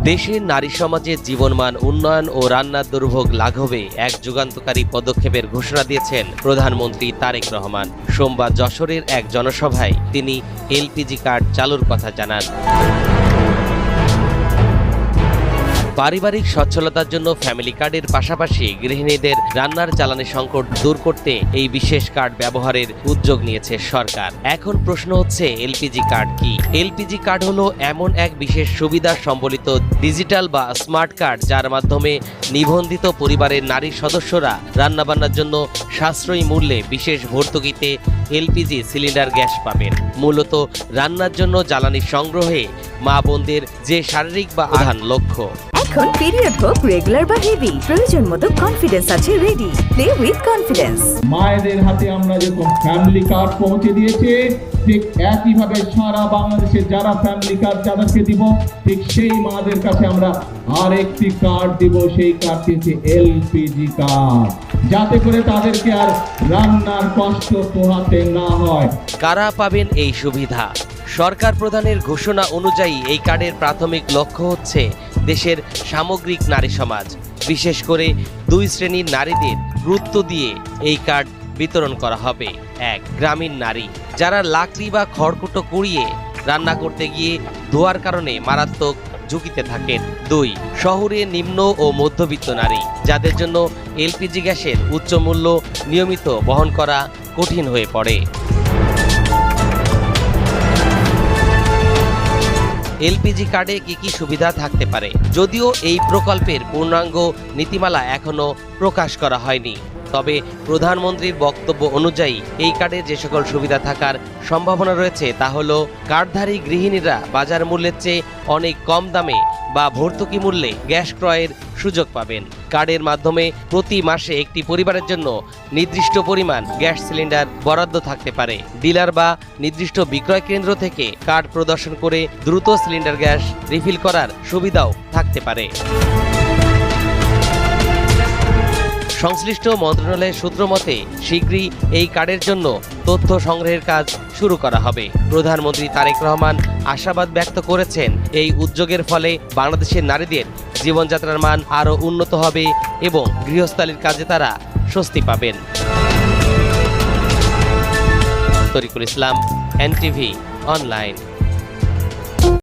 দেশের নারী সমাজের জীবনমান উন্নয়ন ও রান্নার দুর্ভোগ লাঘবে এক যুগান্তকারী পদক্ষেপের ঘোষণা দিয়েছেন প্রধানমন্ত্রী তারেক রহমান। সোমবার যশোরের এক জনসভায় তিনি এলপিজি কার্ড চালুর কথা জানান। পারিবারিক সচ্ছলতার জন্য ফ্যামিলি কার্ডের পাশাপাশি গৃহিণীদের রান্নার জ্বালানি সংকট দূর করতে এই বিশেষ কার্ড ব্যবহারের উদ্যোগ নিয়েছে সরকার। এখন প্রশ্ন হচ্ছে, এলপিজি কার্ড কি? এলপিজি কার্ড হলো এমন এক বিশেষ সুবিধা সম্বলিত ডিজিটাল বা স্মার্ট কার্ড, যার মাধ্যমে নিবন্ধিত পরিবারের নারী সদস্যরা রান্নাবান্নার জন্য সাশ্রয়ী মূল্যে বিশেষ ভর্তুকিতে এলপিজি সিলিন্ডার গ্যাস পাবেন। মূলত রান্নার জন্য জ্বালানি সংগ্রহে মা বোনদের যে শারীরিক বা আধান লক্ষ্য। এখন পিরিয়ড হোক রেগুলার বা হেভি, প্রয়োজন মতো কনফিডেন্স আছে রেডি। Play with confidence. মায়েদের হাতে আমরা যখন ফ্যামিলি কার্ড পৌঁছে দিয়েছে, ঠিক একইভাবে সারা বাংলাদেশে যারা ফ্যামিলি কার্ড যাদেরকে দিব, ঠিক সেই মাদের কাছে আমরা আরেকটি কার্ড দিব। সেই কার্ডটি হচ্ছে এলপিজি কার্ড, যাতে করে তাদেরকে আর রান্নার কষ্ট পোহাতে না হয়। কারা পাবেন এই সুবিধা? সরকার প্রধানের ঘোষণা অনুযায়ী এই কার্ডের প্রাথমিক লক্ষ্য হচ্ছে দেশের সামগ্রিক নারী সমাজ, বিশেষ করে দুই শ্রেণীর নারীদের গুরুত্ব দিয়ে এই কার্ড বিতরণ করা হবে। ১. গ্রামীণ নারী, যারা লাকড়ি বা খড়কুটো কুড়িয়ে রান্না করতে গিয়ে ধোয়ার কারণে মারাত্মক ঝুঁকিতে থাকেন। ২. শহুরে নিম্ন ও মধ্যবিত্ত নারী, যাদের জন্য এলপিজি গ্যাসের উচ্চ মূল্য নিয়মিত বহন করা কঠিন হয়ে পড়ে। এলপিজি কার্ডে কি কি সুবিধা থাকতে পারে? যদিও এই প্রকল্পের পূর্ণাঙ্গ নীতিমালা এখনো প্রকাশ করা হয়নি, তবে প্রধানমন্ত্রীর বক্তব্য অনুযায়ী এই কার্ডে যে সকল সুবিধা থাকার সম্ভাবনা রয়েছে তা হলো, কার্ডধারী গৃহিণীরা বাজার মূল্যের চেয়ে অনেক কম দামে বা ভর্তুকি মূল্যে গ্যাস ক্রয়ের সুযোগ পাবেন। কার্ডের মাধ্যমে প্রতি মাসে একটি পরিবারের জন্য নির্দিষ্ট পরিমাণ গ্যাস সিলিন্ডার বরাদ্দ থাকতে পারে। ডিলার বা নির্দিষ্ট বিক্রয় কেন্দ্র থেকে কার্ড প্রদর্শন করে দ্রুত সিলিন্ডার গ্যাস রিফিল করার সুবিধাও থাকতে পারে। সংশ্লিষ্ট মন্ত্রণালয়ের সূত্র মতে শীঘ্রই এই কার্ডের জন্য তথ্য সংগ্রহের কাজ শুরু করা হবে। প্রধানমন্ত্রী তারেক রহমান আশাবাদ ব্যক্ত করেছেন, এই উদ্যোগের ফলে বাংলাদেশের নারীদের জীবনযাত্রার মান আরও উন্নত হবে এবং গৃহস্থালির কাজে তারা স্বস্তি পাবেন। তরিকুল ইসলাম, এনটিভি অনলাইন।